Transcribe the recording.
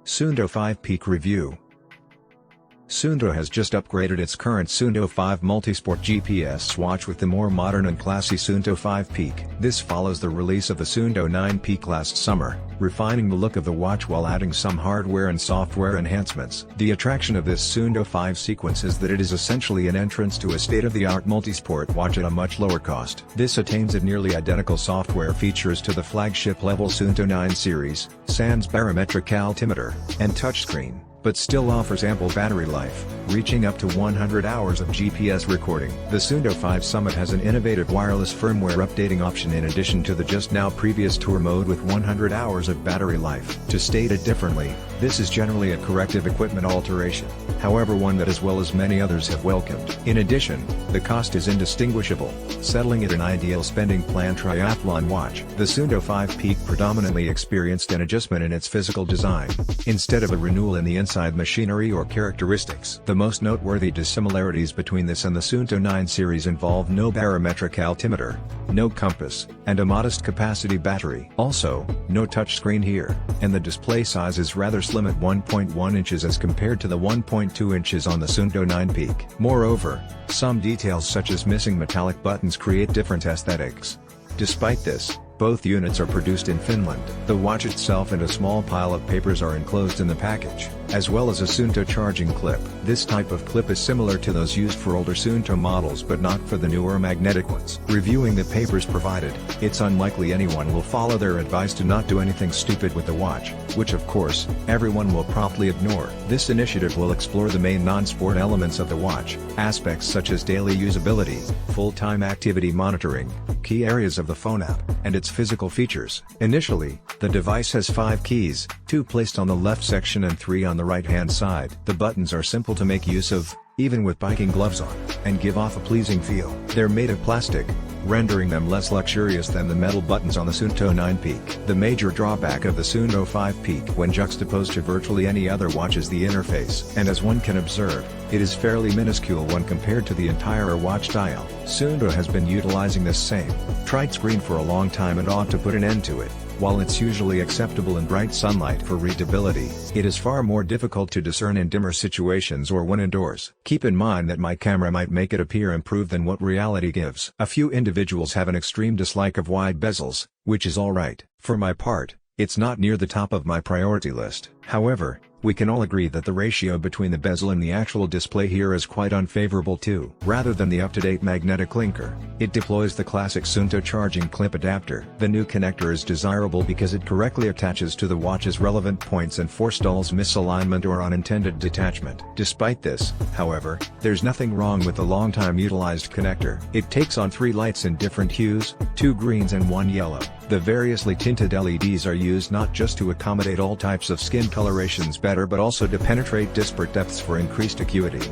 Suunto 5 Peak Review. Suunto has just upgraded its current Suunto 5 multisport GPS watch with the more modern and classy Suunto 5 Peak. This follows the release of the Suunto 9 Peak last summer, refining the look of the watch while adding some hardware and software enhancements. The attraction of this Suunto 5 sequence is that it is essentially an entrance to a state-of-the-art multisport watch at a much lower cost. This attains at nearly identical software features to the flagship-level Suunto 9 series, sans barometric altimeter, and touchscreen, but still offers ample battery life, reaching up to 100 hours of GPS recording. The Suunto 5 Summit has an innovative wireless firmware updating option in addition to the just now previous tour mode with 100 hours of battery life. To state it differently, this is generally a corrective equipment alteration, however one that as well as many others have welcomed. In addition, the cost is indistinguishable, settling at an ideal spending plan triathlon watch. The Suunto 5 Peak predominantly experienced an adjustment in its physical design, instead of a renewal in the inside machinery or characteristics. The most noteworthy dissimilarities between this and the Suunto 9 series involve no barometric altimeter, no compass, and a modest capacity battery. Also, no touchscreen here, and the display size is rather slim at 1.1 inches as compared to the 1.2 inches on the Suunto 9 Peak. Moreover, some details such as missing metallic buttons create different aesthetics. Despite this, both units are produced in Finland. The watch itself and a small pile of papers are enclosed in the package, as well as a Suunto charging clip. This type of clip is similar to those used for older Suunto models but not for the newer magnetic ones. Reviewing the papers provided, it's unlikely anyone will follow their advice to not do anything stupid with the watch, which of course, everyone will promptly ignore. This initiative will explore the main non-sport elements of the watch, aspects such as daily usability, full-time activity monitoring, key areas of the phone app, and its physical features. Initially, the device has 5 keys, 2 placed on the left section and 3 on the right-hand side. The buttons are simple to make use of, even with biking gloves on, and give off a pleasing feel. They're made of plastic, rendering them less luxurious than the metal buttons on the Suunto 9 Peak. The major drawback of the Suunto 5 Peak when juxtaposed to virtually any other watch is the interface. And as one can observe, it is fairly minuscule when compared to the entire watch dial. Suunto has been utilizing this same trite screen for a long time and ought to put an end to it. While it's usually acceptable in bright sunlight for readability, it is far more difficult to discern in dimmer situations or when indoors. Keep in mind that my camera might make it appear improved than what reality gives. A few individuals have an extreme dislike of wide bezels, which is alright. For my part, it's not near the top of my priority list. However, we can all agree that the ratio between the bezel and the actual display here is quite unfavorable too. Rather than the up-to-date magnetic linker, it deploys the classic Suunto charging clip adapter. The new connector is desirable because it correctly attaches to the watch's relevant points and forestalls misalignment or unintended detachment. Despite this, however, there's nothing wrong with the long-time utilized connector. It takes on 3 lights in different hues, 2 greens and 1 yellow. The variously tinted LEDs are used not just to accommodate all types of skin colorations better but also to penetrate disparate depths for increased acuity.